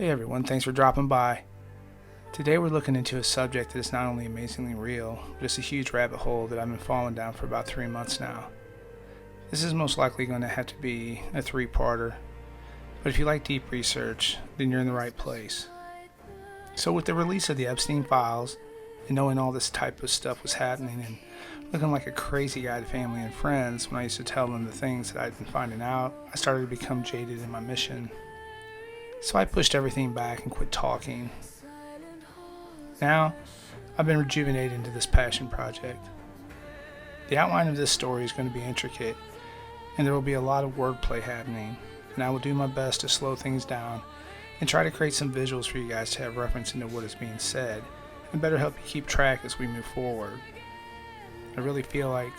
Hey everyone, thanks for dropping by. Today we're looking into a subject that is not only amazingly real, but it's a huge rabbit hole that I've been falling down for about 3 months now. This is most likely going to have to be a 3-parter, but if you like deep research, then you're in the right place. So with the release of the Epstein files, and knowing all this type of stuff was happening, and looking like a crazy guy to family and friends when I used to tell them the things that I'd been finding out, I started to become jaded in my mission. So I pushed everything back and quit talking. Now, I've been rejuvenated into this passion project. The outline of this story is going to be intricate, and there will be a lot of wordplay happening, and I will do my best to slow things down and try to create some visuals for you guys to have reference into what is being said, and better help you keep track as we move forward. I really feel like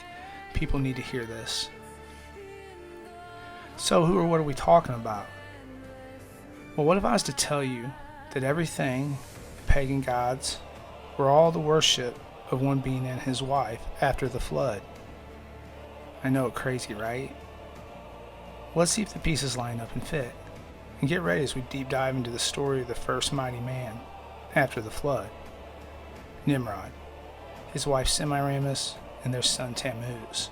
people need to hear this. So who or what are we talking about? Well, what if I was to tell you that everything, the pagan gods, were all the worship of one being and his wife after the flood? I know, crazy, right? Let's see if the pieces line up and fit, and get ready as we deep dive into the story of the first mighty man after the flood, Nimrod, his wife Semiramis, and their son Tammuz.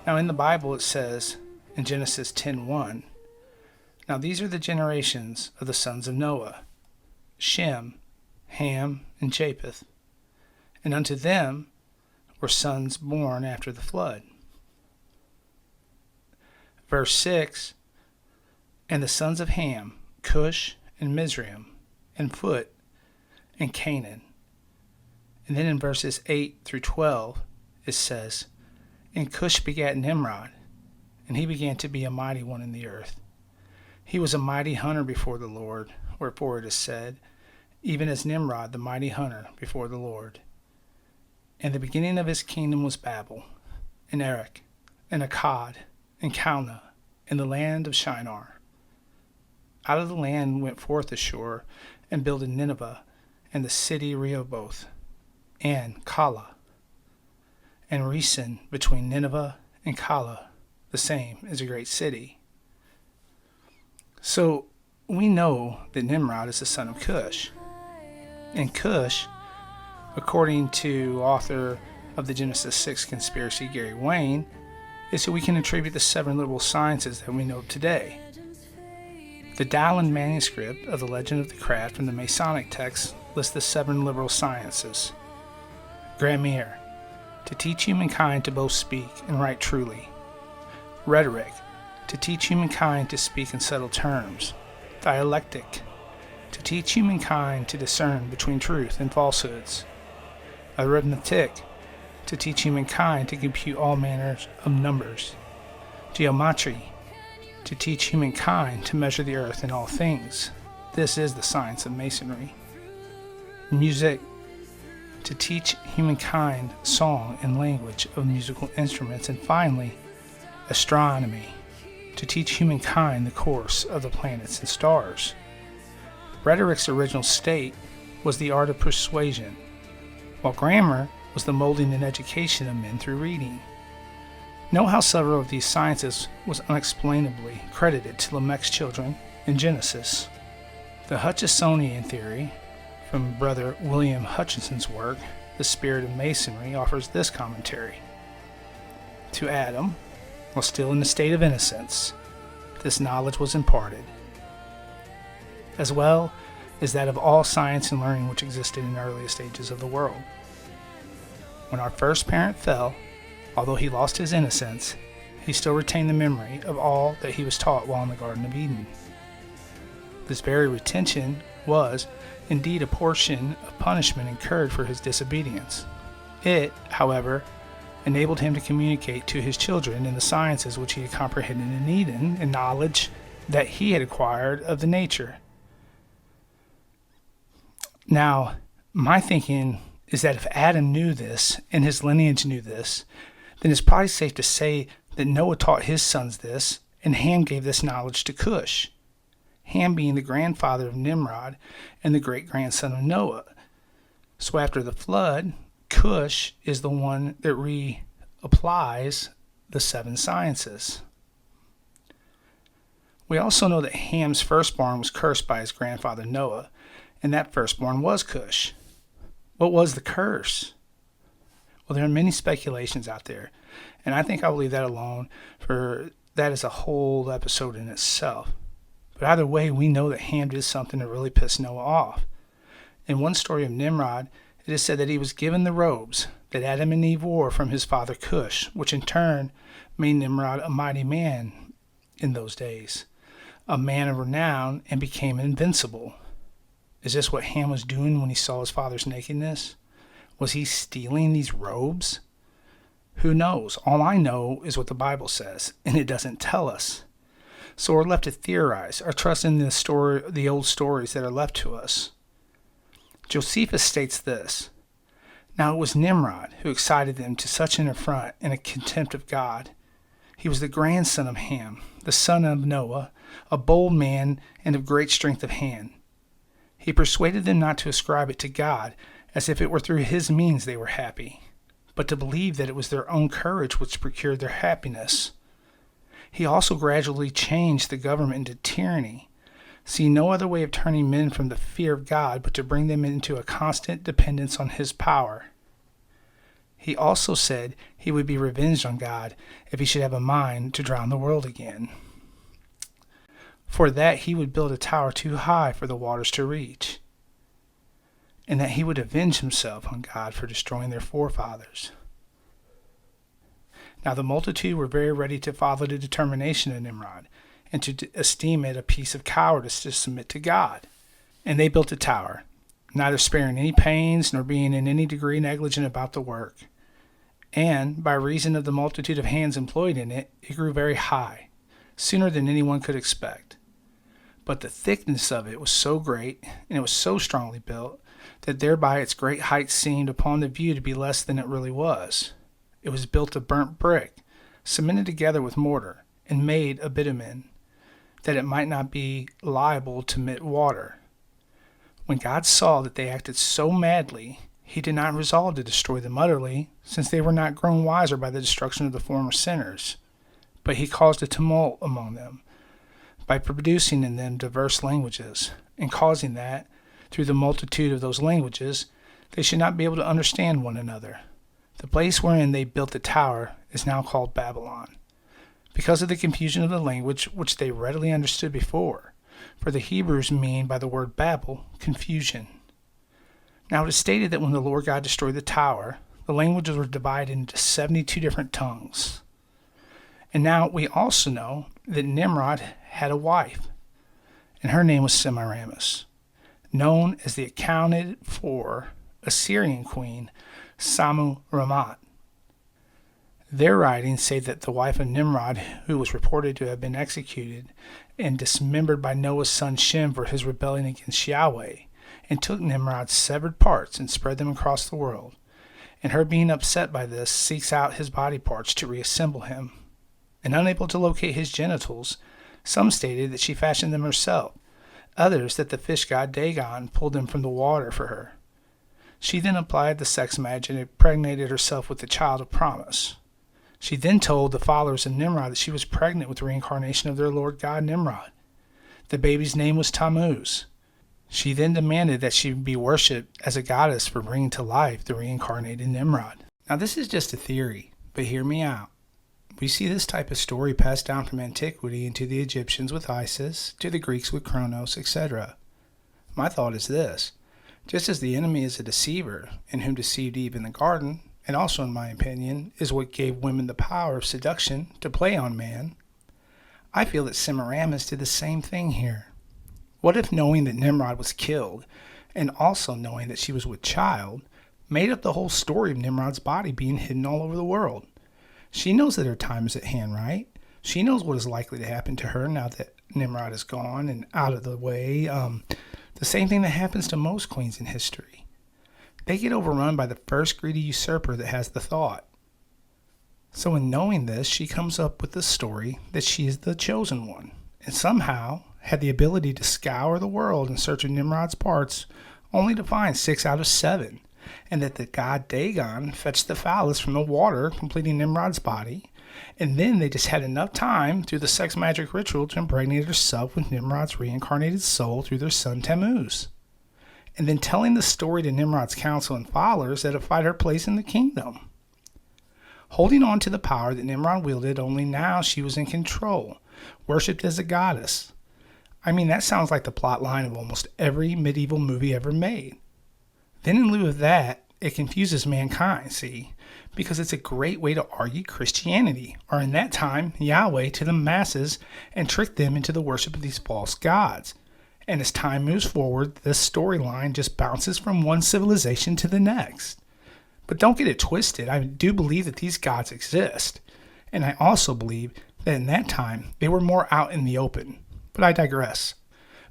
Now in the Bible it says in Genesis 10:1, "Now these are the generations of the sons of Noah, Shem, Ham, and Japheth, and unto them were sons born after the flood." Verse 6, "And the sons of Ham, Cush, and Mizraim, and Phut, and Canaan." And then in verses 8 through 12, it says, "And Cush begat Nimrod, and he began to be a mighty one in the earth. He was a mighty hunter before the Lord, wherefore it is said, even as Nimrod the mighty hunter before the Lord. And the beginning of his kingdom was Babel, and Erech, and Akkad, and Calneh, in the land of Shinar. Out of the land went forth Ashur, and builded Nineveh, and the city Rehoboth, and Calah, and Resen between Nineveh and Calah, the same is a great city." So we know that Nimrod is the son of Cush. And Cush, according to author of the Genesis 6 conspiracy, Gary Wayne, is who we can attribute the 7 liberal sciences that we know of today. The Dowland manuscript of the Legend of the Craft from the Masonic text lists the 7 liberal sciences. Grammar, to teach humankind to both speak and write truly. Rhetoric, to teach humankind to speak in subtle terms. Dialectic, to teach humankind to discern between truth and falsehoods. Arithmetic, to teach humankind to compute all manners of numbers. Geometry, to teach humankind to measure the earth and all things. This is the science of masonry. Music, to teach humankind song and language of musical instruments. And finally, astronomy, to teach humankind the course of the planets and stars. Rhetoric's original state was the art of persuasion, while grammar was the molding and education of men through reading. Know how several of these sciences was unexplainably credited to Lamech's children in Genesis. The Hutchinsonian theory, from Brother William Hutchinson's work, The Spirit of Masonry, offers this commentary. To Adam, while still in the state of innocence, this knowledge was imparted, as well as that of all science and learning which existed in the earliest stages of the world. When our first parent fell, although he lost his innocence, he still retained the memory of all that he was taught while in the Garden of Eden. This very retention was, indeed, a portion of punishment incurred for his disobedience. It, however, enabled him to communicate to his children in the sciences which he had comprehended in Eden, and knowledge that he had acquired of the nature. Now, my thinking is that if Adam knew this, and his lineage knew this, then it's probably safe to say that Noah taught his sons this, and Ham gave this knowledge to Cush. Ham being the grandfather of Nimrod and the great-grandson of Noah. So after the flood, Cush is the one that reapplies the 7 sciences. We also know that Ham's firstborn was cursed by his grandfather Noah, and that firstborn was Cush. What was the curse? Well, there are many speculations out there, and I think I'll leave that alone, for that is a whole episode in itself. But either way, we know that Ham did something that really pissed Noah off. In one story of Nimrod, it is said that he was given the robes that Adam and Eve wore from his father Cush, which in turn made Nimrod a mighty man in those days, a man of renown, and became invincible. Is this what Ham was doing when he saw his father's nakedness? Was he stealing these robes? Who knows? All I know is what the Bible says, and it doesn't tell us. So we're left to theorize or trust in the old stories that are left to us. Josephus states this: "Now it was Nimrod who excited them to such an affront and a contempt of God. He was the grandson of Ham, the son of Noah, a bold man and of great strength of hand. He persuaded them not to ascribe it to God, as if it were through his means they were happy, but to believe that it was their own courage which procured their happiness. He also gradually changed the government into tyranny, seeing no other way of turning men from the fear of God but to bring them into a constant dependence on his power. He also said he would be revenged on God if he should have a mind to drown the world again. For that he would build a tower too high for the waters to reach, and that he would avenge himself on God for destroying their forefathers. Now the multitude were very ready to follow the determination of Nimrod, and to esteem it a piece of cowardice to submit to God. And they built a tower, neither sparing any pains nor being in any degree negligent about the work. And by reason of the multitude of hands employed in it, it grew very high, sooner than anyone could expect. But the thickness of it was so great, and it was so strongly built, that thereby its great height seemed upon the view to be less than it really was. It was built of burnt brick, cemented together with mortar, and made of bitumen, that it might not be liable to emit water. When God saw that they acted so madly, he did not resolve to destroy them utterly, since they were not grown wiser by the destruction of the former sinners. But he caused a tumult among them, by producing in them diverse languages, and causing that, through the multitude of those languages, they should not be able to understand one another. The place wherein they built the tower is now called Babylon, because of the confusion of the language which they readily understood before, for the Hebrews mean by the word Babel, confusion. Now it is stated that when the Lord God destroyed the tower, the languages were divided into 72 different tongues. And now we also know that Nimrod had a wife, and her name was Semiramis, known as the accounted for Assyrian queen Sammu Rammat. Their writings say that the wife of Nimrod, who was reported to have been executed and dismembered by Noah's son Shem for his rebellion against Yahweh, and took Nimrod's severed parts and spread them across the world, and her being upset by this seeks out his body parts to reassemble him. And unable to locate his genitals, some stated that she fashioned them herself, others that the fish god Dagon pulled them from the water for her. She then applied the sex magic and impregnated herself with the child of promise. She then told the followers of Nimrod that she was pregnant with the reincarnation of their Lord God Nimrod. The baby's name was Tammuz. She then demanded that she be worshipped as a goddess for bringing to life the reincarnated Nimrod. Now this is just a theory, but hear me out. We see this type of story passed down from antiquity into the Egyptians with Isis, to the Greeks with Kronos, etc. My thought is this: just as the enemy is a deceiver, and whom deceived Eve in the garden, and also, in my opinion, is what gave women the power of seduction to play on man, I feel that Semiramis did the same thing here. What if knowing that Nimrod was killed, and also knowing that she was with child, made up the whole story of Nimrod's body being hidden all over the world? She knows that her time is at hand, right? She knows what is likely to happen to her now that Nimrod is gone and out of the way. The same thing that happens to most queens in history. They get overrun by the first greedy usurper that has the thought. So in knowing this, she comes up with the story that she is the chosen one, and somehow had the ability to scour the world in search of Nimrod's parts, only to find 6 out of 7, and that the god Dagon fetched the phallus from the water, completing Nimrod's body, and then they just had enough time through the sex magic ritual to impregnate herself with Nimrod's reincarnated soul through their son Tammuz, and then telling the story to Nimrod's council and followers edified her place in the kingdom. Holding on to the power that Nimrod wielded, only now she was in control, worshipped as a goddess. I mean, that sounds like the plot line of almost every medieval movie ever made. Then in lieu of that, it confuses mankind, see, because it's a great way to argue Christianity, or in that time, Yahweh, to the masses and trick them into the worship of these false gods. And as time moves forward, this storyline just bounces from one civilization to the next. But don't get it twisted, I do believe that these gods exist. And I also believe that in that time, they were more out in the open. But I digress.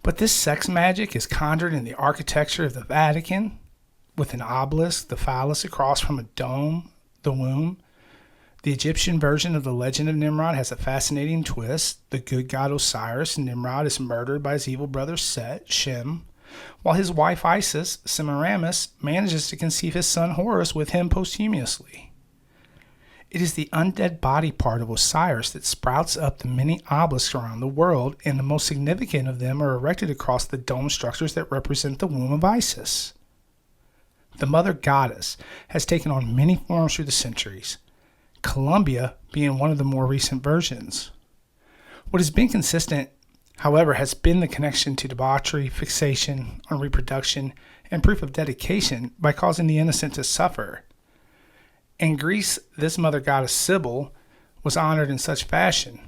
But this sex magic is conjured in the architecture of the Vatican, with an obelisk, the phallus across from a dome, the womb. The Egyptian version of the legend of Nimrod has a fascinating twist. The good god Osiris, Nimrod, is murdered by his evil brother Set, Shem, while his wife Isis, Semiramis, manages to conceive his son Horus with him posthumously. It is the undead body part of Osiris that sprouts up the many obelisks around the world, and the most significant of them are erected across the dome structures that represent the womb of Isis. The mother goddess has taken on many forms through the centuries, Columbia being one of the more recent versions. What has been consistent, however, has been the connection to debauchery, fixation on reproduction, and proof of dedication by causing the innocent to suffer. In Greece, this mother goddess Sibyl was honored in such fashion,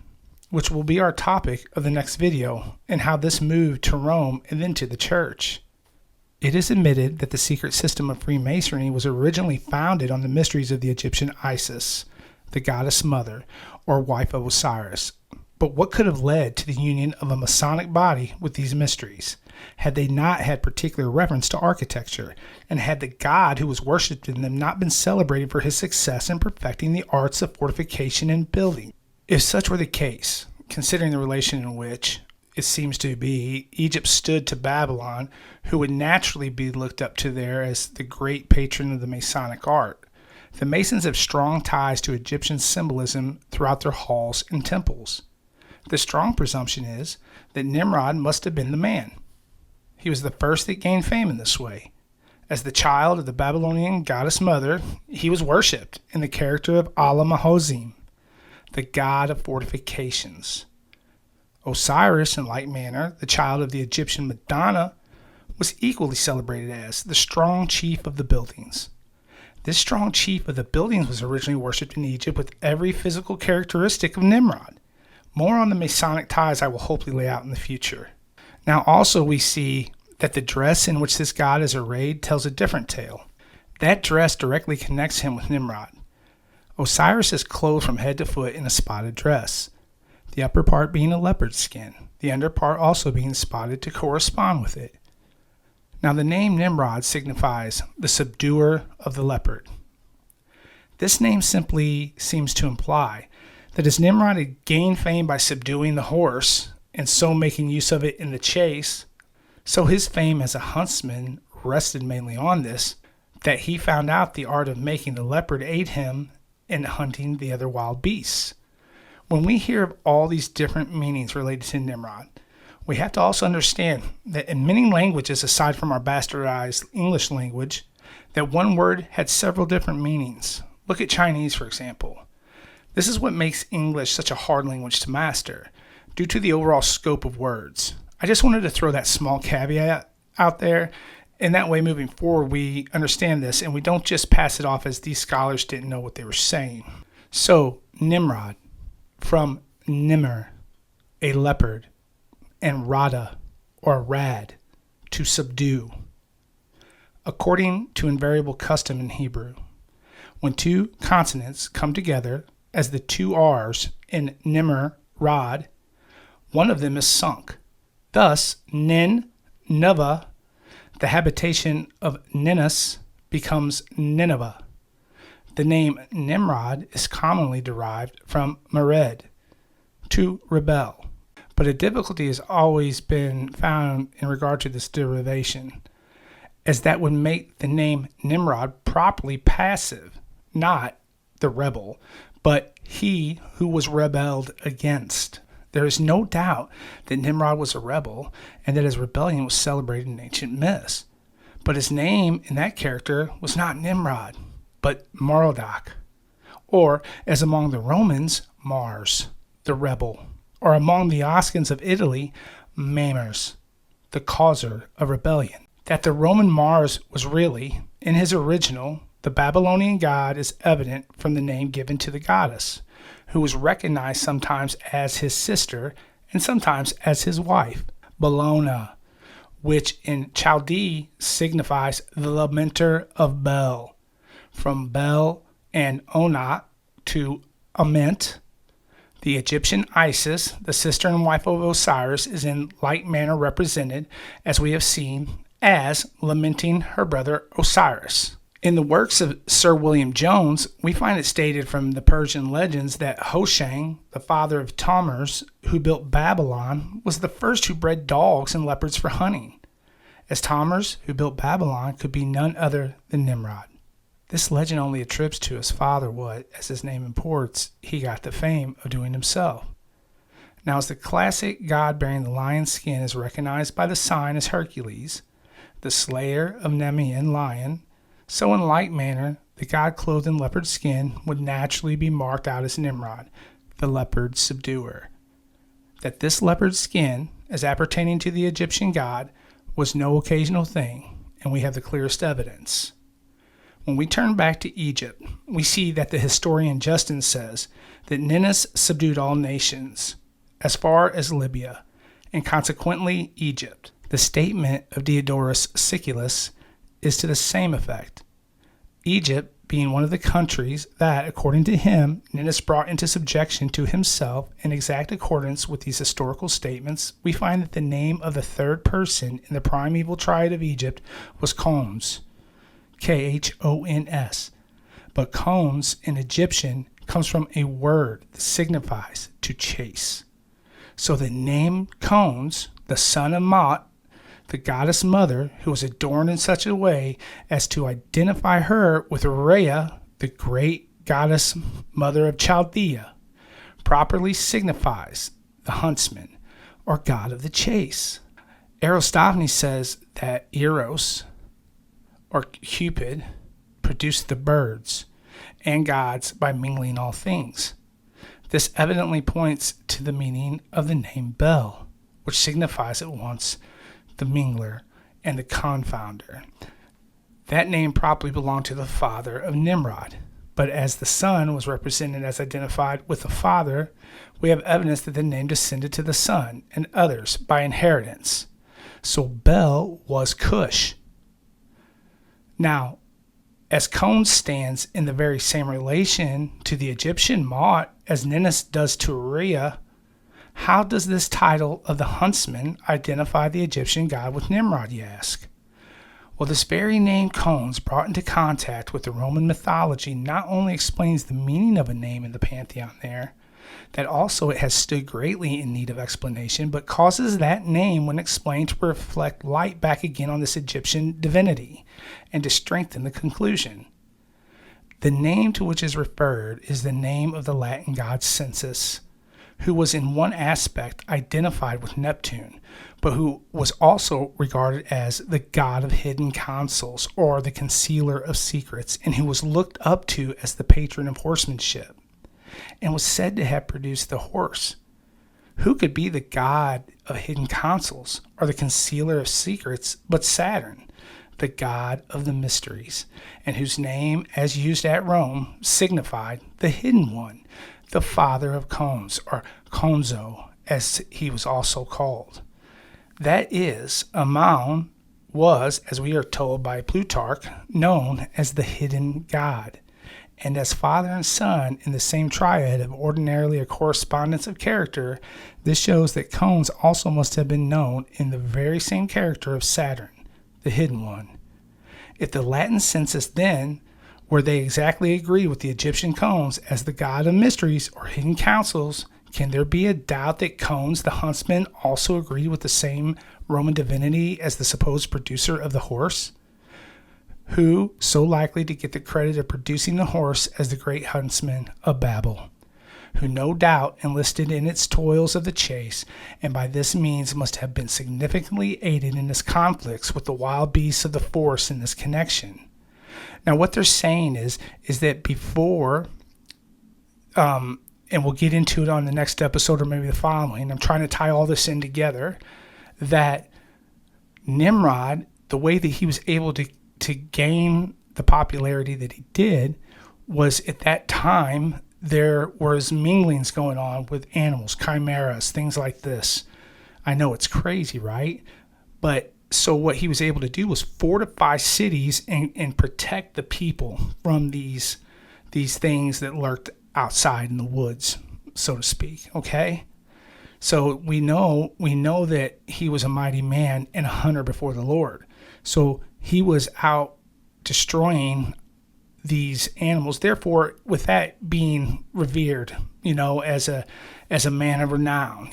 which will be our topic of the next video, and how this moved to Rome and then to the church. It is admitted that the secret system of Freemasonry was originally founded on the mysteries of the Egyptian Isis, the goddess mother, or wife of Osiris. But what could have led to the union of a Masonic body with these mysteries, had they not had particular reference to architecture, and had the god who was worshipped in them not been celebrated for his success in perfecting the arts of fortification and building? If such were the case, considering the relation in which, it seems to be, Egypt stood to Babylon, who would naturally be looked up to there as the great patron of the Masonic art, the Masons have strong ties to Egyptian symbolism throughout their halls and temples. The strong presumption is that Nimrod must have been the man. He was the first that gained fame in this way. As the child of the Babylonian goddess mother, he was worshipped in the character of Allah-Mahozim, the god of fortifications. Osiris, in like manner, the child of the Egyptian Madonna, was equally celebrated as the strong chief of the buildings. This strong chief of the buildings was originally worshipped in Egypt with every physical characteristic of Nimrod. More on the Masonic ties I will hopefully lay out in the future. Now also we see that the dress in which this god is arrayed tells a different tale. That dress directly connects him with Nimrod. Osiris is clothed from head to foot in a spotted dress, the upper part being a leopard skin, the under part also being spotted to correspond with it. Now the name Nimrod signifies the subduer of the leopard. This name simply seems to imply that as Nimrod had gained fame by subduing the horse, and so making use of it in the chase, so his fame as a huntsman rested mainly on this, that he found out the art of making the leopard aid him in hunting the other wild beasts. When we hear of all these different meanings related to Nimrod, we have to also understand that in many languages aside from our bastardized English language, that one word had several different meanings. Look at Chinese, for example. This is what makes English such a hard language to master, due to the overall scope of words. I just wanted to throw that small caveat out there, and that way moving forward we understand this and we don't just pass it off as these scholars didn't know what they were saying. So, Nimrod, from Nimr, a leopard, and Rada, or rad, to subdue. According to invariable custom in Hebrew, when two consonants come together as the two R's in Nimr, Rad, one of them is sunk. Thus, Nin, Nava, the habitation of Ninus, becomes Nineveh. The name Nimrod is commonly derived from Mered, to rebel. But a difficulty has always been found in regard to this derivation, as that would make the name Nimrod properly passive, not the rebel, but he who was rebelled against. There is no doubt that Nimrod was a rebel and that his rebellion was celebrated in ancient myths. But his name in that character was not Nimrod, but Merodach, or as among the Romans, Mars, the rebel, or among the Oscans of Italy, Mamers, the causer of rebellion. That the Roman Mars was really, in his original, the Babylonian god is evident from the name given to the goddess, who was recognized sometimes as his sister and sometimes as his wife, Bellona, which in Chaldee signifies the lamenter of Bel, from Bel and Onat to Ament. The Egyptian Isis, the sister and wife of Osiris, is in like manner represented, as we have seen, as lamenting her brother Osiris. In the works of Sir William Jones, we find it stated from the Persian legends that Hoshang, the father of Tammuz, who built Babylon, was the first who bred dogs and leopards for hunting, as Tammuz, who built Babylon, could be none other than Nimrod. This legend only attributes to his father what, as his name imports, he got the fame of doing himself. Now, as the classic god bearing the lion's skin is recognized by the sign as Hercules, the slayer of Nemean lion, so in like manner, the god clothed in leopard skin would naturally be marked out as Nimrod, the leopard subduer. That this leopard skin, as appertaining to the Egyptian god, was no occasional thing, and we have the clearest evidence. When we turn back to Egypt, we see that the historian Justin says that Ninus subdued all nations, as far as Libya, and consequently Egypt. The statement of Diodorus Siculus is to the same effect. Egypt being one of the countries that, according to him, Ninus brought into subjection to himself in exact accordance with these historical statements, we find that the name of the third person in the primeval triad of Egypt was Khons, Khons. But Khons in Egyptian comes from a word that signifies to chase. So the name Khons, the son of Mot, the goddess mother, who was adorned in such a way as to identify her with Rhea, the great goddess mother of Chaldea, properly signifies the huntsman, or god of the chase. Aristophanes says that Eros, or Cupid, produced the birds and gods by mingling all things. This evidently points to the meaning of the name Bel, which signifies at once the mingler and the confounder. That name probably belonged to the father of Nimrod, but as the son was represented as identified with the father, we have evidence that the name descended to the son and others by inheritance. So Bel was Cush. Now, as Khons stands in the very same relation to the Egyptian Mot as Ninus does to Rhea, how does this title of the huntsman identify the Egyptian god with Nimrod, you ask? Well, this very name Khons, brought into contact with the Roman mythology, not only explains the meaning of a name in the pantheon there, that also it has stood greatly in need of explanation, but causes that name, when explained, to reflect light back again on this Egyptian divinity, and to strengthen the conclusion. The name to which is referred is the name of the Latin god Census, who was in one aspect identified with Neptune, but who was also regarded as the god of hidden counsels, or the concealer of secrets, and who was looked up to as the patron of horsemanship, and was said to have produced the horse. Who could be the god of hidden counsels, or the concealer of secrets, but Saturn, the god of the mysteries, and whose name, as used at Rome, signified the hidden one, the father of Khons, or Khonso, as he was also called. That is, Ammon was, as we are told by Plutarch, known as the hidden god, and as father and son in the same triad have ordinarily a correspondence of character, this shows that Khons also must have been known in the very same character of Saturn, the hidden one. If the Latin census then, where they exactly agree with the Egyptian Khons as the god of mysteries or hidden counsels, can there be a doubt that Khons, the huntsman, also agreed with the same Roman divinity as the supposed producer of the horse? who so likely to get the credit of producing the horse as the great huntsman of Babel, who no doubt enlisted in its toils of the chase, and by this means must have been significantly aided in his conflicts with the wild beasts of the forest in this connection. Now, what they're saying is that before, and we'll get into it on the next episode or maybe the following, I'm trying to tie all this in together, that Nimrod, the way that he was able to gain the popularity that he did was at that time there was minglings going on with animals, chimeras, things like this. I know it's crazy, right? But so what he was able to do was fortify cities and protect the people from these things that lurked outside in the woods, so to speak. Okay? So we know that he was a mighty man and a hunter before the Lord. So he was out destroying these animals. Therefore, with that being revered, as a man of renown,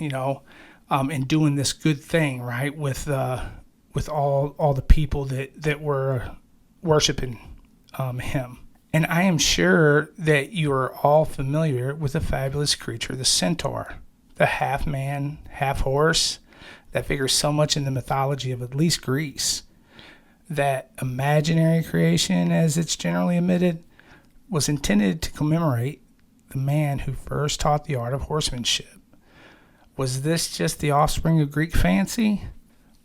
and doing this good thing, right, with all the people that were worshiping him. And I am sure that you are all familiar with the fabulous creature, the centaur, the half man, half horse, that figures so much in the mythology of at least Greece. That imaginary creation, as it's generally admitted, was intended to commemorate the man who first taught the art of horsemanship. Was this just the offspring of Greek fancy?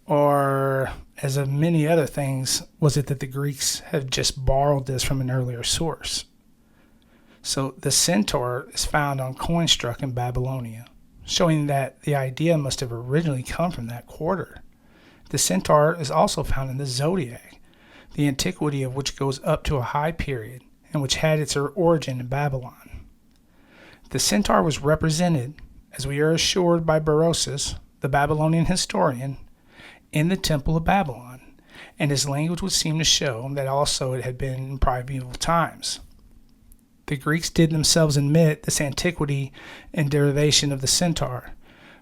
Or, as of many other things, was it that the Greeks have just borrowed this from an earlier source? So the centaur is found on coins struck in Babylonia, showing that the idea must have originally come from that quarter. The centaur is also found in the zodiac, the antiquity of which goes up to a high period and which had its origin in Babylon. The centaur was represented, as we are assured by Berosus, the Babylonian historian, in the Temple of Babylon, and his language would seem to show that also it had been in primeval times. The Greeks did themselves admit this antiquity and derivation of the centaur,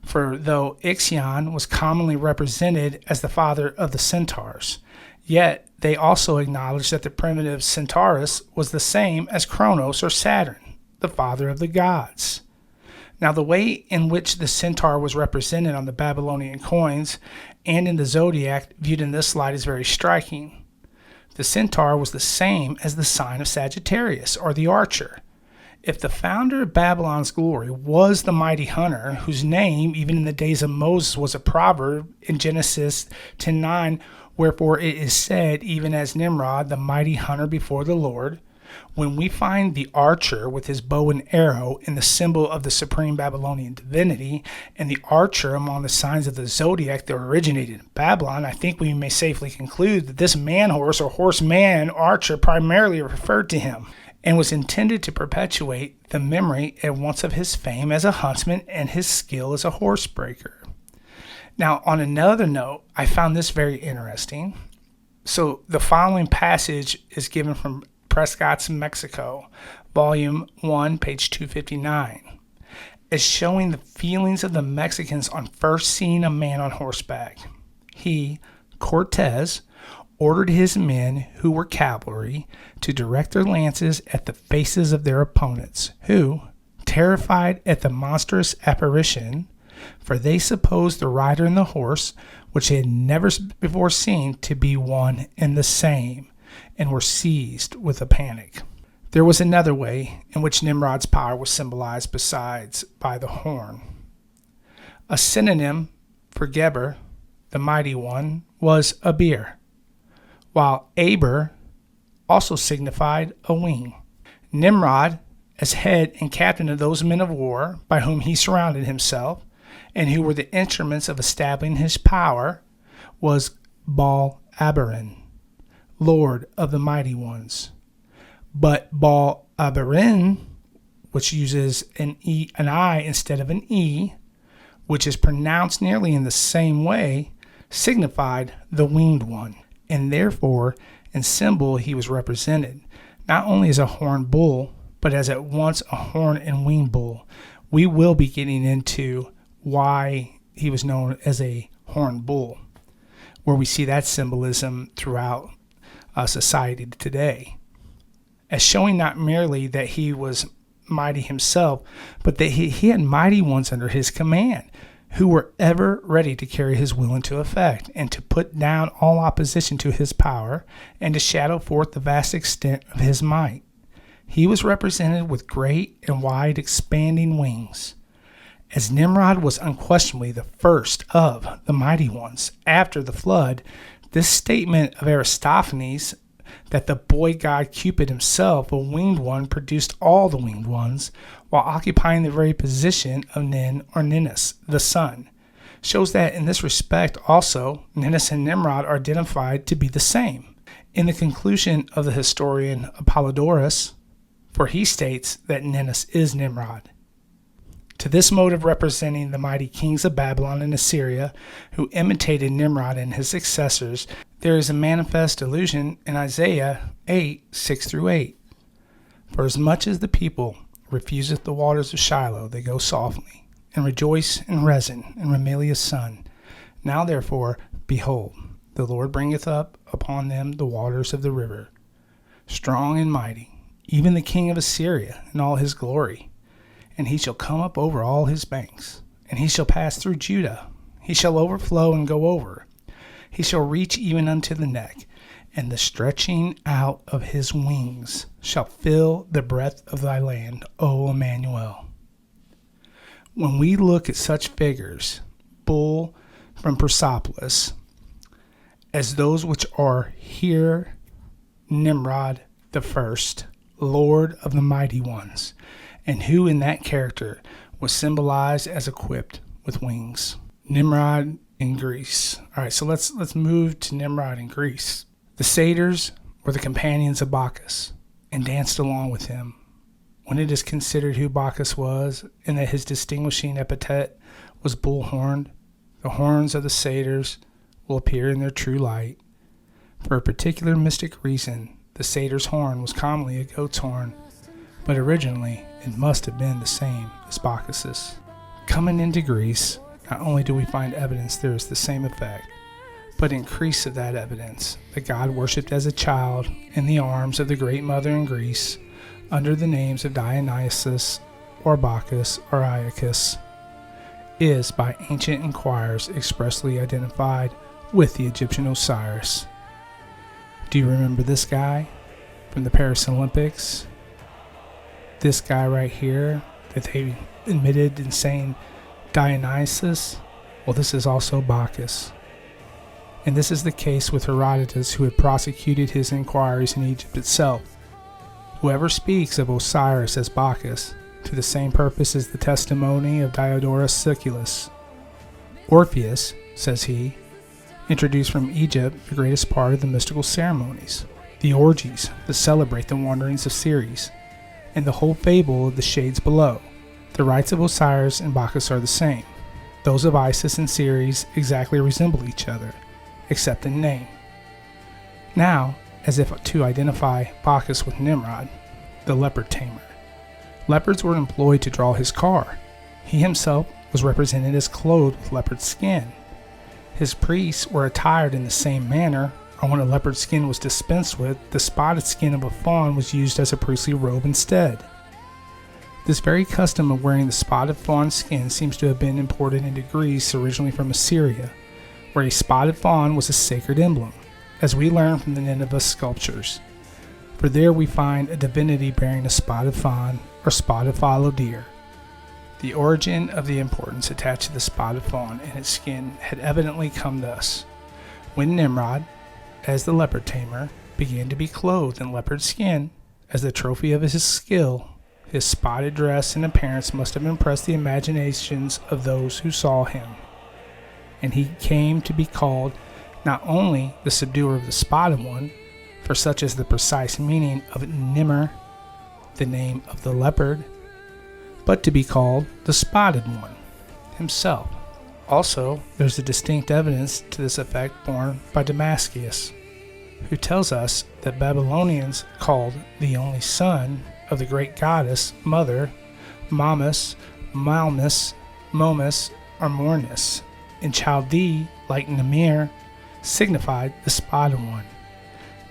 for though Ixion was commonly represented as the father of the centaurs, yet they also acknowledged that the primitive Centaurus was the same as Kronos or Saturn, the father of the gods. Now, the way in which the centaur was represented on the Babylonian coins and in the zodiac viewed in this light is very striking. The centaur was the same as the sign of Sagittarius, or the archer. If the founder of Babylon's glory was the mighty hunter, whose name, even in the days of Moses, was a proverb in Genesis 10:9, wherefore it is said, even as Nimrod, the mighty hunter before the Lord, when we find the archer with his bow and arrow in the symbol of the supreme Babylonian divinity, and the archer among the signs of the zodiac that originated in Babylon, I think we may safely conclude that this man-horse or horseman archer primarily referred to him, and was intended to perpetuate the memory at once of his fame as a huntsman and his skill as a horsebreaker. Now, on another note, I found this very interesting. So the following passage is given from Prescott's Mexico, Volume 1, page 259, as showing the feelings of the Mexicans on first seeing a man on horseback. He, Cortez, ordered his men, who were cavalry, to direct their lances at the faces of their opponents, who, terrified at the monstrous apparition, for they supposed the rider and the horse, which they had never before seen, to be one and the same, and were seized with a panic. There was another way in which Nimrod's power was symbolized besides by the horn. A synonym for Geber, the mighty one, was Abir, while Aber also signified a wing. Nimrod, as head and captain of those men of war by whom he surrounded himself, and who were the instruments of establishing his power, was Baal Abirin, Lord of the mighty ones. But Baal Abirin, which uses an I instead of an E, which is pronounced nearly in the same way, signified the winged one, and therefore in symbol he was represented, not only as a horned bull, but as at once a horn and winged bull. We will be getting into why he was known as a horned bull, where we see that symbolism throughout society today, as showing not merely that he was mighty himself, but that he had mighty ones under his command, who were ever ready to carry his will into effect, and to put down all opposition to his power, and to shadow forth the vast extent of his might. He was represented with great and wide expanding wings. As Nimrod was unquestionably the first of the mighty ones after the flood, this statement of Aristophanes that the boy god Cupid himself, a winged one, produced all the winged ones, while occupying the very position of Nin or Ninus, the sun, shows that in this respect also Ninus and Nimrod are identified to be the same. In the conclusion of the historian Apollodorus, for he states that Ninus is Nimrod. To this mode of representing the mighty kings of Babylon and Assyria, who imitated Nimrod and his successors, there is a manifest allusion in Isaiah 8, 6-8. For as much as the people refuseth the waters of Shiloh, they go softly, and rejoice in Rezin and Remaliah's son. Now therefore, behold, the Lord bringeth up upon them the waters of the river, strong and mighty, even the king of Assyria in all his glory. And he shall come up over all his banks, and he shall pass through Judah. He shall overflow and go over. He shall reach even unto the neck, and the stretching out of his wings shall fill the breadth of thy land, O Emmanuel. When we look at such figures, bull from Persepolis, as those which are here Nimrod the first, Lord of the mighty ones, and who in that character was symbolized as equipped with wings. Nimrod in Greece. All right, so let's move to Nimrod in Greece. The satyrs were the companions of Bacchus and danced along with him. When it is considered who Bacchus was and that his distinguishing epithet was bull-horned, the horns of the satyrs will appear in their true light. For a particular mystic reason, the satyr's horn was commonly a goat's horn, but originally it must have been the same as Bacchus's. Coming into Greece, not only do we find evidence there is the same effect, but increase of that evidence that God worshipped as a child in the arms of the great mother in Greece under the names of Dionysus or Bacchus or Iacchus is by ancient inquirers expressly identified with the Egyptian Osiris. Do you remember this guy from the Paris Olympics? This guy right here that they admitted in saying Dionysus? Well, this is also Bacchus. And this is the case with Herodotus, who had prosecuted his inquiries in Egypt itself. Whoever speaks of Osiris as Bacchus, to the same purpose as the testimony of Diodorus Siculus. Orpheus, says he, introduced from Egypt the greatest part of the mystical ceremonies, the orgies that celebrate the wanderings of Ceres, and the whole fable of the shades below. The rites of Osiris and Bacchus are the same. Those of Isis and Ceres exactly resemble each other, except in name. Now, as if to identify Bacchus with Nimrod, the leopard tamer. Leopards were employed to draw his car. He himself was represented as clothed with leopard skin. His priests were attired in the same manner, or when a leopard skin was dispensed with, the spotted skin of a fawn was used as a priestly robe instead. This very custom of wearing the spotted fawn skin seems to have been imported into Greece originally from Assyria, where a spotted fawn was a sacred emblem, as we learn from the Nineveh sculptures. For there we find a divinity bearing a spotted fawn or spotted fallow deer. The origin of the importance attached to the spotted fawn and its skin had evidently come thus. When Nimrod, as the leopard tamer, began to be clothed in leopard skin as the trophy of his skill, his spotted dress and appearance must have impressed the imaginations of those who saw him, and he came to be called not only the subduer of the spotted one, for such is the precise meaning of Nimr, the name of the leopard, but to be called the spotted one himself. Also, there's a distinct evidence to this effect borne by Damascus, who tells us that Babylonians called the only son of the great goddess mother Mamis, Malmus, Momus, or Mornis. In Chaldee, like Namir, signified the spotted one.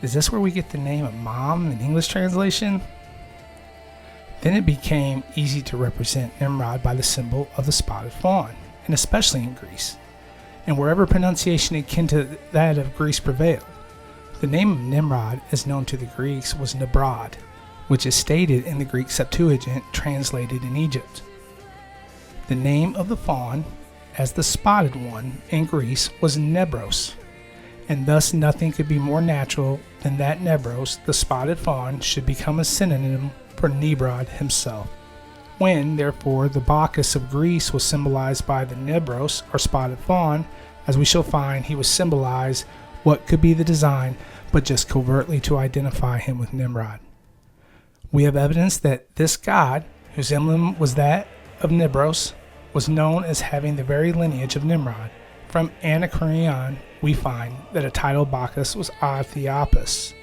Is this where we get the name of Mom in English translation? Then it became easy to represent Nimrod by the symbol of the spotted fawn, and especially in Greece, and wherever pronunciation akin to that of Greece prevailed. The name of Nimrod, as known to the Greeks, was Nimrod, which is stated in the Greek Septuagint translated in Egypt. The name of the fawn, as the spotted one in Greece, was Nebros, and thus nothing could be more natural than that Nebros, the spotted fawn, should become a synonym for Nimrod himself. When, therefore, the Bacchus of Greece was symbolized by the Nebros, or spotted fawn, as we shall find, he was symbolized what could be the design, but just covertly to identify him with Nimrod. We have evidence that this god, whose emblem was that of Nebros, was known as having the very lineage of Nimrod. From Anacreon, we find that a title of Bacchus was Ethiopius,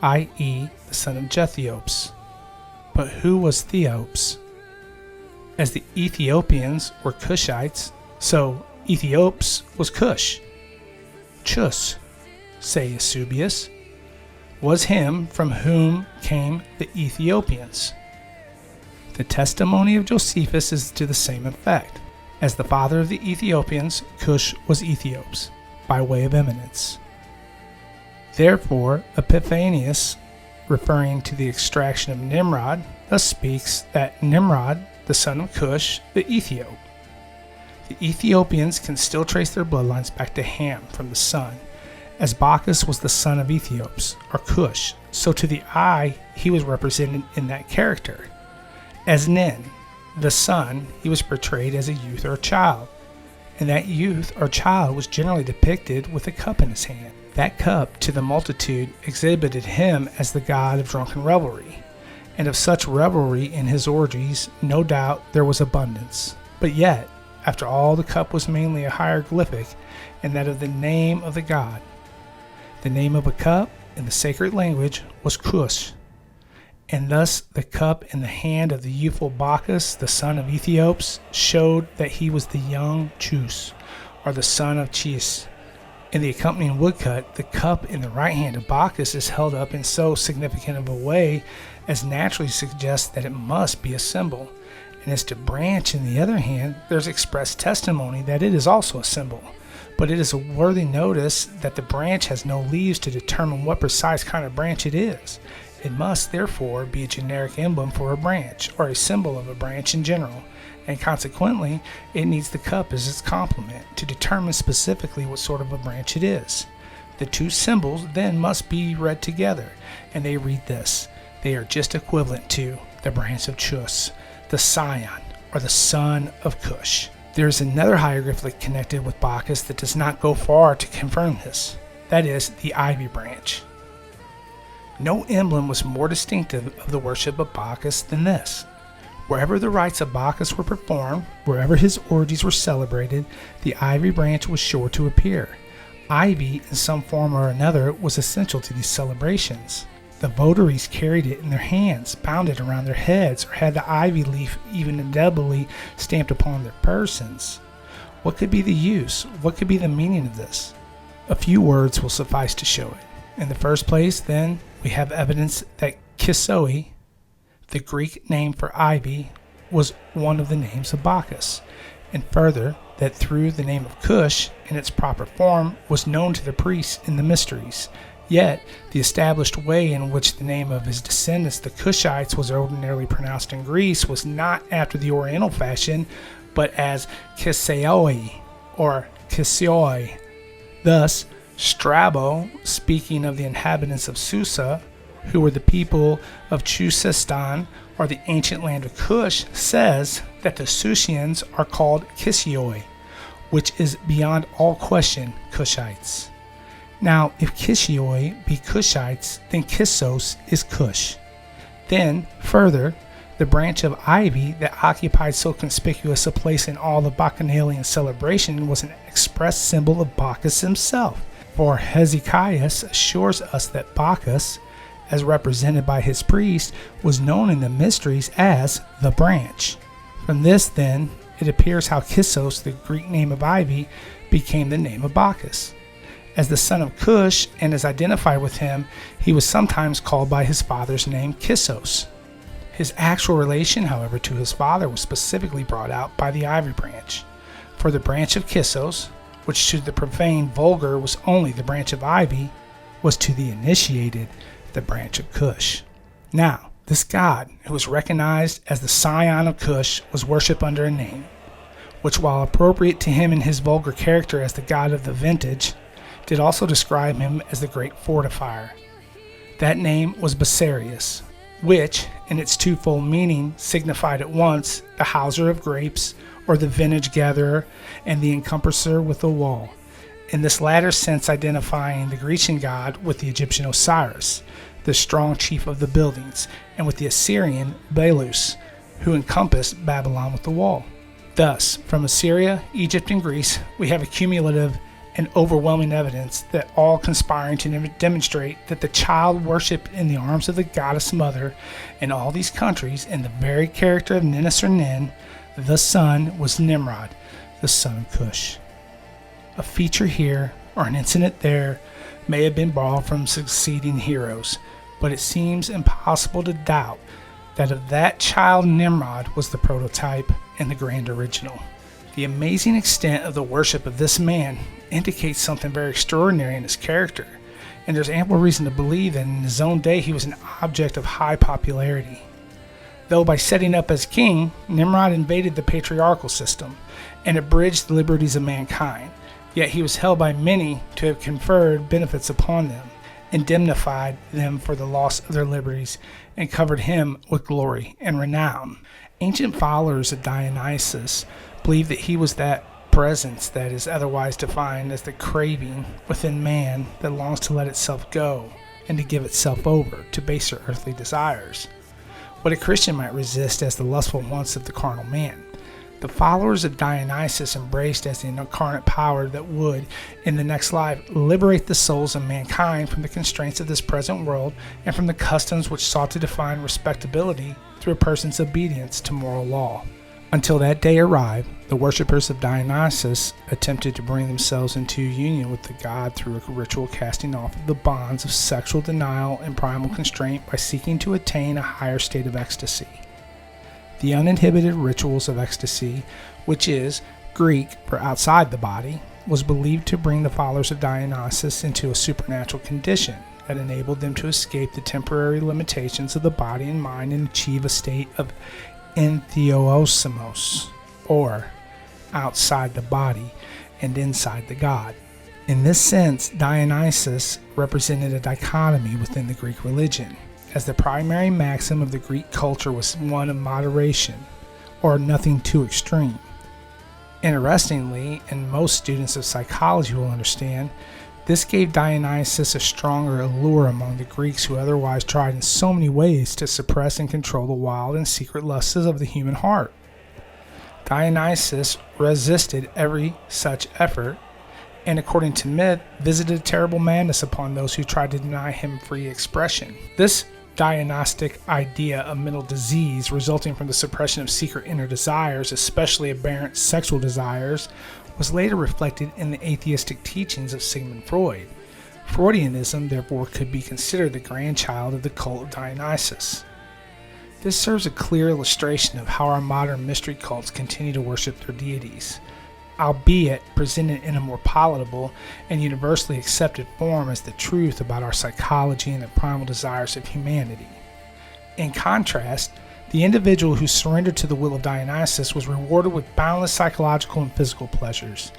i.e., the son of Jethiopes. But who was Theopes? As the Ethiopians were Cushites, so Ethiopes was Cush. Chus, say Eusebius, was him from whom came the Ethiopians. The testimony of Josephus is to the same effect. As the father of the Ethiopians, Cush was Ethiopes, by way of eminence. Therefore, Epiphanius, referring to the extraction of Nimrod, thus speaks that Nimrod, the son of Cush, the Ethiop. The Ethiopians can still trace their bloodlines back to Ham from the sun, as Bacchus was the son of Ethiops, or Cush, so to the eye he was represented in that character. As Nin, the son, he was portrayed as a youth or a child, and that youth or child was generally depicted with a cup in his hand. That cup, to the multitude, exhibited him as the god of drunken revelry, and of such revelry in his orgies, no doubt there was abundance. But yet, after all, the cup was mainly a hieroglyphic, and that of the name of the god. The name of a cup in the sacred language was Kush, and thus the cup in the hand of the youthful Bacchus, the son of Ethiops, showed that he was the young Chus, or the son of Chis. In the accompanying woodcut, the cup in the right hand of Bacchus is held up in so significant of a way as naturally suggests that it must be a symbol, and as to branch in the other hand, there's express testimony that it is also a symbol. But it is a worthy notice that the branch has no leaves to determine what precise kind of branch it is. It must, therefore, be a generic emblem for a branch, or a symbol of a branch in general, and consequently, it needs the cup as its complement to determine specifically what sort of a branch it is. The two symbols then must be read together, and they read this. They are just equivalent to the branch of Chus, the scion, or the son of Cush. There is another hieroglyphic connected with Bacchus that does not go far to confirm this. That is the ivy branch. No emblem was more distinctive of the worship of Bacchus than this. Wherever the rites of Bacchus were performed, wherever his orgies were celebrated, the ivy branch was sure to appear. Ivy, in some form or another, was essential to these celebrations. The votaries carried it in their hands, bound it around their heads, or had the ivy leaf even indelibly stamped upon their persons. What could be the use? What could be the meaning of this? A few words will suffice to show it. In the first place, then, we have evidence that Kisoi, the Greek name for ivy, was one of the names of Bacchus, and further, that through the name of Cush, in its proper form, was known to the priests in the mysteries. Yet, the established way in which the name of his descendants, the Cushites, was ordinarily pronounced in Greece was not after the Oriental fashion, but as Kiseoi, or Kisioi. Thus, Strabo, speaking of the inhabitants of Susa, who were the people of Chusestan, or the ancient land of Cush, says that the Susians are called Kisioi, which is beyond all question Cushites. Now, if Kisioi be Cushites, then Kissos is Cush. Then, further, the branch of ivy that occupied so conspicuous a place in all the Bacchanalian celebration was an express symbol of Bacchus himself. For Hezekiah assures us that Bacchus, as represented by his priest, was known in the mysteries as the branch. From this, then, it appears how Kissos, the Greek name of ivy, became the name of Bacchus. As the son of Cush and is identified with him, he was sometimes called by his father's name Kissos. His actual relation, however, to his father was specifically brought out by the ivy branch. For the branch of Kissos, which to the profane vulgar was only the branch of ivy, was to the initiated the branch of Cush. Now, this god, who was recognized as the scion of Cush, was worshipped under a name, which, while appropriate to him in his vulgar character as the god of the vintage, did also describe him as the great fortifier. That name was Bacchus, which, in its twofold meaning, signified at once the houser of grapes, or the vintage gatherer, and the encompasser with a wall, in this latter sense identifying the Grecian god with the Egyptian Osiris, the strong chief of the buildings, and with the Assyrian Berosus, who encompassed Babylon with the wall. Thus, from Assyria, Egypt, and Greece, we have a cumulative and overwhelming evidence that all conspiring to demonstrate that the child worshipped in the arms of the goddess mother in all these countries in the very character of Ninus or Nin, the son was Nimrod, the son of Cush. A feature here, or an incident there, may have been borrowed from succeeding heroes, but it seems impossible to doubt that of that child Nimrod was the prototype and the grand original. The amazing extent of the worship of this man indicates something very extraordinary in his character, and there's ample reason to believe that in his own day he was an object of high popularity. Though by setting up as king, Nimrod invaded the patriarchal system and abridged the liberties of mankind, yet he was held by many to have conferred benefits upon them, indemnified them for the loss of their liberties, and covered him with glory and renown. Ancient followers of Dionysus believed that he was that presence that is otherwise defined as the craving within man that longs to let itself go and to give itself over to baser earthly desires, what a Christian might resist as the lustful wants of the carnal man. The followers of Dionysus embraced as the incarnate power that would, in the next life, liberate the souls of mankind from the constraints of this present world and from the customs which sought to define respectability through a person's obedience to moral law. Until that day arrived, the worshippers of Dionysus attempted to bring themselves into union with the god through a ritual casting off of the bonds of sexual denial and primal constraint by seeking to attain a higher state of ecstasy. The uninhibited rituals of ecstasy, which is Greek for outside the body, was believed to bring the followers of Dionysus into a supernatural condition that enabled them to escape the temporary limitations of the body and mind and achieve a state of entheosimos, or outside the body and inside the god. In this sense, Dionysus represented a dichotomy within the Greek religion, as the primary maxim of the Greek culture was one of moderation, or nothing too extreme. Interestingly, and most students of psychology will understand, this gave Dionysus a stronger allure among the Greeks who otherwise tried in so many ways to suppress and control the wild and secret lusts of the human heart. Dionysus resisted every such effort, and according to myth, visited terrible madness upon those who tried to deny him free expression. This Dionysic idea of mental disease resulting from the suppression of secret inner desires, especially aberrant sexual desires, was later reflected in the atheistic teachings of Sigmund Freud. Freudianism, therefore, could be considered the grandchild of the cult of Dionysus. This serves a clear illustration of how our modern mystery cults continue to worship their deities, albeit presented in a more palatable and universally accepted form as the truth about our psychology and the primal desires of humanity. In contrast, the individual who surrendered to the will of Dionysus was rewarded with boundless psychological and physical pleasures.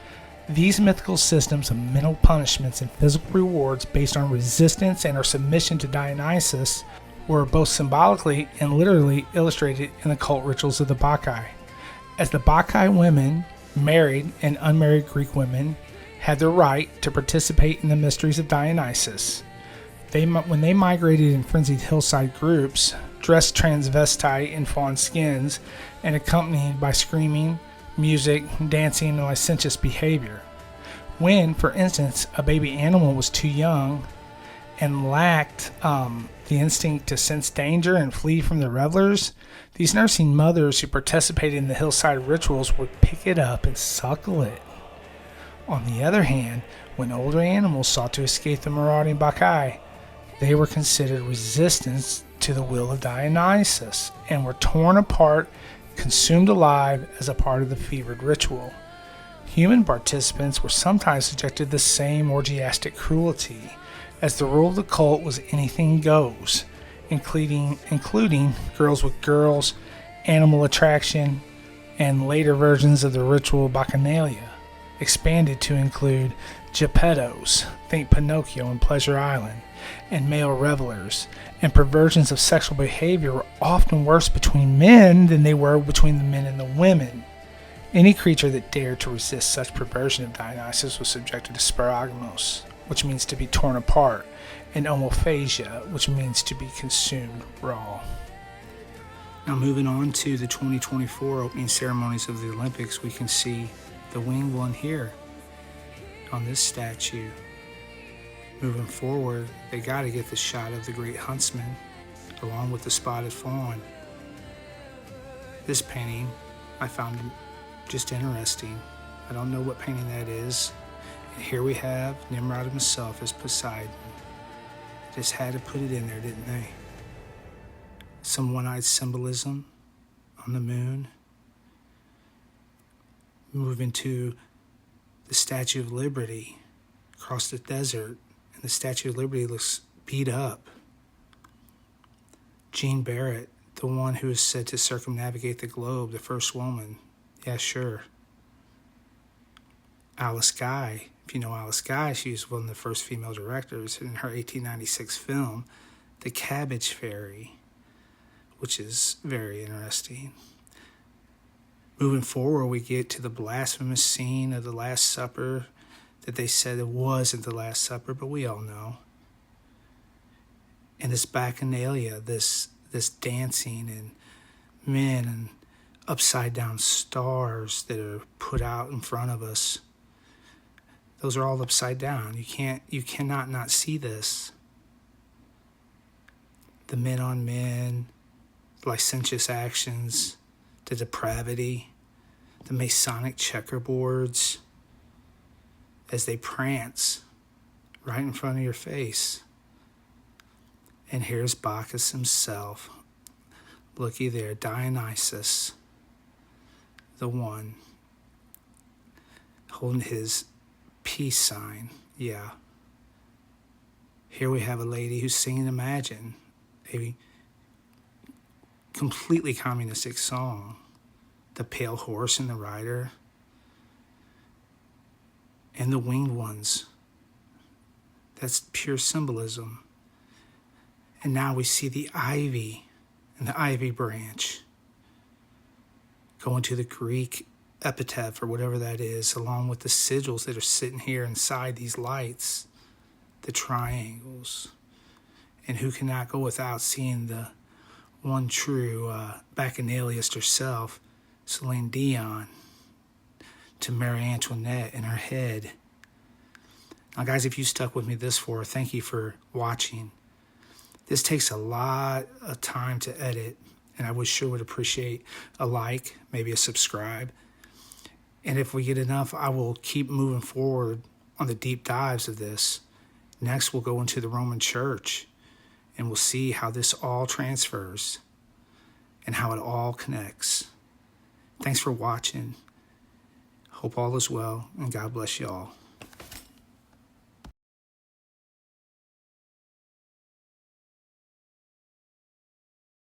These mythical systems of mental punishments and physical rewards based on resistance and or submission to Dionysus were both symbolically and literally illustrated in the cult rituals of the Bacchae. As the Bacchae women, married and unmarried Greek women, had the right to participate in the mysteries of Dionysus. When they migrated in frenzied hillside groups, dressed transvestite in fawn skins, and accompanied by screaming, music, dancing, and licentious behavior. When, for instance, a baby animal was too young and lacked the instinct to sense danger and flee from the revelers, these nursing mothers who participated in the hillside rituals would pick it up and suckle it. On the other hand, when older animals sought to escape the marauding Bacchae, they were considered resistance to the will of Dionysus and were torn apart, consumed alive as a part of the fevered ritual. Human participants were sometimes subjected to the same orgiastic cruelty, as the rule of the cult was anything goes, including girls with girls, animal attraction, and later versions of the ritual bacchanalia, expanded to include geppettos, think Pinocchio and Pleasure Island, and male revelers, and perversions of sexual behavior were often worse between men than they were between the men and the women. Any creature that dared to resist such perversion of Dionysus was subjected to sparagmos, which means to be torn apart, and omophagia, which means to be consumed raw. Now moving on to the 2024 opening ceremonies of the Olympics, we can see the winged one here on this statue. Moving forward, they got to get the shot of the great huntsman along with the spotted fawn. This painting I found just interesting. I don't know what painting that is. And here we have Nimrod himself as Poseidon. Just had to put it in there, didn't they? Some one-eyed symbolism on the moon. Moving to the Statue of Liberty across the desert, and the Statue of Liberty looks beat up. Jean Barrett, the one who is said to circumnavigate the globe, the first woman. Yeah, sure. Alice Guy, if you know Alice Guy, she was one of the first female directors in her 1896 film, The Cabbage Fairy, which is very interesting. Moving forward, we get to the blasphemous scene of the Last Supper that they said it wasn't the Last Supper, but we all know. And this bacchanalia, this dancing and men and upside down stars that are put out in front of us. Those are all upside down. You cannot not see this. The men on men, licentious actions, the depravity, the Masonic checkerboards as they prance right in front of your face. And here's Bacchus himself. Looky there, Dionysus, the one holding his peace sign. Yeah. Here we have a lady who's singing Imagine, a completely communistic song. The pale horse and the rider. And the winged ones. That's pure symbolism. And now we see the ivy and the ivy branch going to the Greek epitaph or whatever that is, along with the sigils that are sitting here inside these lights, the triangles. And who cannot go without seeing the one true bacchanaliast herself, Celine Dion, to Marie Antoinette in her head. Now guys, if you stuck with me this far, thank you for watching. This takes a lot of time to edit, and I sure would appreciate a like, maybe a subscribe. And if we get enough, I will keep moving forward on the deep dives of this. Next, we'll go into the Roman Church, and we'll see how this all transfers and how it all connects. Thanks for watching. Hope all is well, and God bless you all.